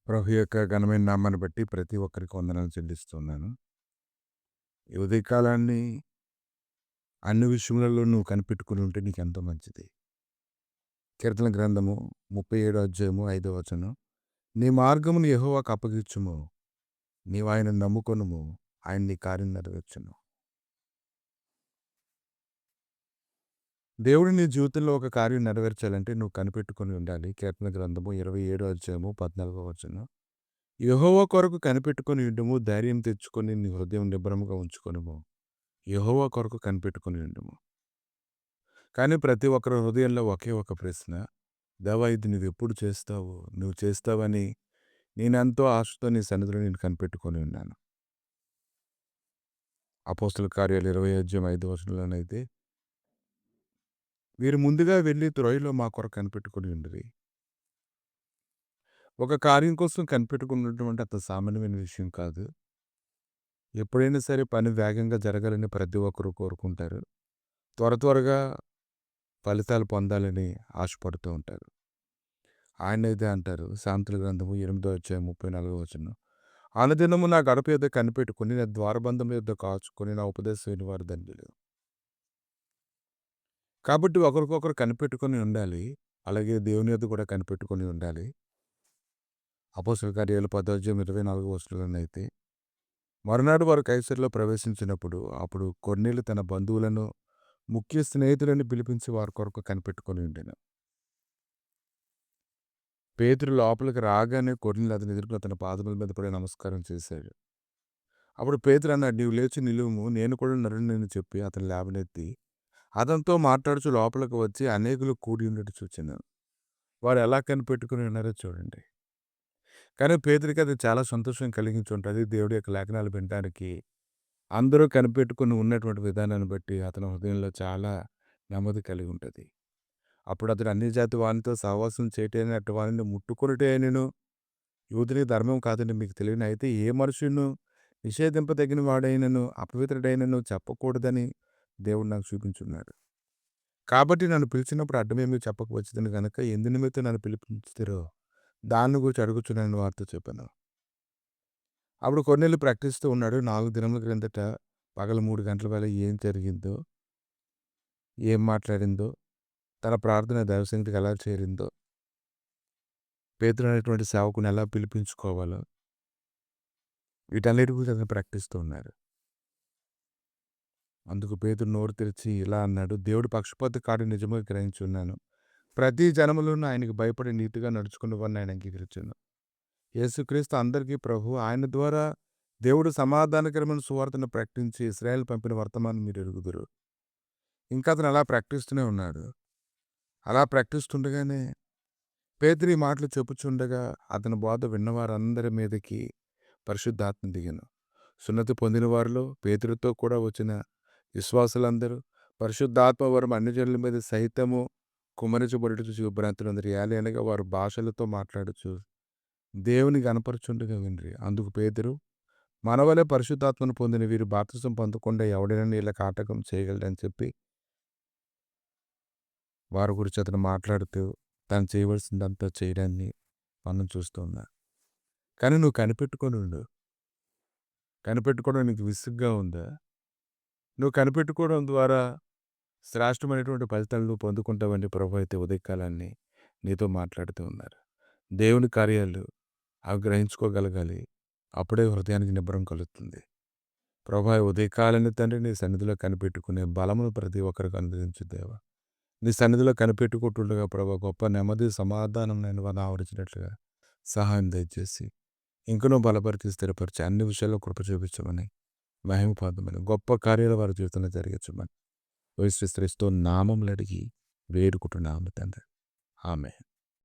ప్రభు యొక్క ఘనమైన నామాన్ని బట్టి ప్రతి ఒక్కరికి వందనాలు చెల్లిస్తున్నాను. ఈ ఉదయకాలాన్ని అన్ని విషయములలో నువ్వు కనిపెట్టుకుని ఉంటే నీకెంతో మంచిది. కీర్తన గ్రంథము 37 అధ్యాయము 5వ వచనం. నీ మార్గమును యెహోవాకు అప్పగించుము. నీవు ఆయనను నమ్ముకొనుము. ఆయన నీ కార్యం నెరవేర్చును. దేవుడు నీ జీవితంలో ఒక కార్యం నెరవేర్చాలంటే నువ్వు కనిపెట్టుకొని ఉండాలి. కీర్తన గ్రంథము 27 అధ్యాయము 14వ వచనం. యెహోవా కొరకు కనిపెట్టుకొని ఉండుము. ధైర్యం తెచ్చుకొని నీ హృదయం నిబ్బరముగా ఉంచుకొనుము. యెహోవా కొరకు కనిపెట్టుకొని ఉండుము. కానీ ప్రతి ఒక్కరి హృదయంలో ఒకే ఒక ప్రశ్న. దేవా, ఇది నువ్వెప్పుడు చేస్తావు? నువ్వు చేస్తావని నేనెంతో ఆశతో నీ సన్నిధిలో నేను కనిపెట్టుకొని ఉన్నాను. అపోస్తల కార్యాలు 20 అధ్యాయం 5వ వచనంలోనైతే వీరు ముందుగా వెళ్ళి త్రోయలో మా కొరకు కనిపెట్టుకొని ఉండిరి. ఒక కార్యం కోసం కనిపెట్టుకొని ఉండటం అంటే అంత సామాన్యమైన విషయం కాదు. ఎప్పుడైనా సరే పని వేగంగా జరగాలని ప్రతి ఒక్కరు కోరుకుంటారు. త్వరగా ఫలితాలు పొందాలని ఆశపడుతూ ఉంటారు. ఆయన ఇదే అంటారు. సామెతల గ్రంథము 8వ అధ్యాయం 34వ వచనం. అనుదినము నా గడప యొద్ద కనిపెట్టుకొని నా ద్వారబంధం యొద్ద కాచుకొని నా ఉపదేశం వినివారు ధన్యులు. కాబట్టి ఒకరికొకరు కనిపెట్టుకొని ఉండాలి. అలాగే దేవుని యొద్ద కూడా కనిపెట్టుకొని ఉండాలి. అపోస్తల కార్యాలు 10వ అధ్యాయం 24వ వచనంలోనైతే మరునాడు వారు కైసరులో ప్రవేశించినప్పుడు అప్పుడు కొర్నేలు తన బంధువులను ముఖ్య స్నేహితులను పిలిపించి వారి కొరకు కనిపెట్టుకొని ఉండెను. పేతురు లోపలికి రాగానే కొర్నేలు అతని ఎదురుగా తన పాదముల మీద పడి నమస్కారం చేశాడు. అప్పుడు పేతురు అన్నాడు, నీవు లేచి నిలువుము, నేను కూడా నరుడిని చెప్పి అతను లేవనెత్తి అతనితో మాట్లాడుచు లోపలికి వచ్చి అనేకులు కూడి ఉండేట్టు చూచాను. వారు ఎలా కనిపెట్టుకుని ఉన్నారో చూడండి. కానీ పేతురికి అది చాలా సంతోషం కలిగించి ఉంటుంది. దేవుడి యొక్క లేఖనాలు వినడానికి అందరూ కనిపెట్టుకుని ఉన్నటువంటి విధానాన్ని బట్టి అతని హృదయంలో చాలా నెమ్మది కలిగి ఉంటుంది. అప్పుడు అతడు అన్ని జాతి వారితో సహవాసం చేయటైన అటు వారిని ముట్టుకొనుటే నేను యూదుని ధర్మం కాదని మీకు తెలియని అయితే ఏ మనుషును నిషేధింపదగిన వాడైనను అపవిత్రుడైనను చెప్పకూడదని దేవుడు నాకు చూపించున్నాడు. కాబట్టి నన్ను పిలిచినప్పుడు అడ్డమేమి చెప్పకపోవచ్చుదని కనుక ఎందు నిమిత్తం నన్ను పిలిపించుతారో దాన్ని గురించి అడుగుచున్నాను వారితో చెప్పాను. అప్పుడు కొన్నేళ్ళు ప్రకటిస్తూ ఉన్నాడు. 4 దినముల క్రిందట పగలు 3 గంటల వేళ ఏం జరిగిందో, ఏం మాట్లాడిందో, తన ప్రార్థన దైవసన్నిధికి ఎలా చేరిందో, పేతురు అనేటువంటి సేవకుని ఎలా పిలిపించుకోవాలో వీటన్నిటి గురించి అతను ప్రకటిస్తూ ఉన్నారు. అందుకు పేతురు నోరు తెరిచి ఇలా అన్నాడు, దేవుడు పక్షపాత కాడు నిజమే గ్రహించున్నాను. ప్రతి జనములను ఆయనకు భయపడి నీతిగా నడుచుకున్న వారిని ఆయన అంగీకరించాను. యేసుక్రీస్తు అందరికీ ప్రభు. ఆయన ద్వారా దేవుడు సమాధానకరమైన సువార్తను ప్రకటించి ఇశ్రాయేలు పంపిన వర్తమానం మీరు ఎరుగుదురు. ఇంకా అతను అలా ప్రకటిస్తూనే ఉన్నాడు. అలా ప్రకటిస్తుండగానే పేతురు ఈ మాటలు చెప్పుచుండగా అతని బోధ విన్నవారందరి మీదకి పరిశుద్ధాత్మ దిగెను. సున్నతి పొందిన వారిలో పేతురుతో కూడా వచ్చిన విశ్వాసులందరూ పరిశుద్ధాత్మ వరం అన్ని జనుల మీద సహితము కుమ్మరించబడుటకు చూపునంతరందరూ ఏలయనగా వారు భాషలతో మాట్లాడుచు దేవుని గనపరచుండగా విండ్రి. అందుకు పేతురు, మనవలే పరిశుద్ధాత్మను పొందిన వీరు బాప్తిసం పొందకుండా ఎవడైనా వీళ్ళకి ఆటంకం చేయగలడని చెప్పి వారి గురించి అతను మాట్లాడుతూ తను చేయవలసిందంతా చేయడాన్ని మనం చూస్తూ ఉన్నాం. కానీ నువ్వు కనిపెట్టుకొని ఉండు. కనిపెట్టుకోవడం నీకు విసుగ్గా ఉందా? నువ్వు కనిపెట్టుకోవడం ద్వారా శ్రేష్టమైనటువంటి ఫలితాలు నువ్వు పొందుకుంటావని ప్రభు అయితే ఉదయకాలాన్ని నీతో మాట్లాడుతూ ఉన్నారు. దేవుని కార్యాలు అవి గ్రహించుకోగలగాలి. అప్పుడే హృదయానికి నిబ్బరం కలుగుతుంది. ప్రభా, ఉదయకాలాన్ని తండ్రి నీ సన్నిధిలో కనిపెట్టుకునే బలమును ప్రతి ఒక్కరికి అనుగ్రహించు దేవా. నీ సన్నిధిలో కనిపెట్టుకుంటుండగా ప్రభా గొప్ప నెమ్మది సమాధానం నేను ఆవరించినట్లుగా సహాయం దయచేసి ఇంకనూ బలపరిచి స్థిరపరిచి అన్ని విషయాల్లో కృప చూపించమని మహిమ పొందమని గొప్ప కార్యాలు వారి జీవితంలో జరిగించమని యేసు క్రీస్తు నామములో అడిగి వేడుకుంటున్నాము తండ్రి. ఆమేన్.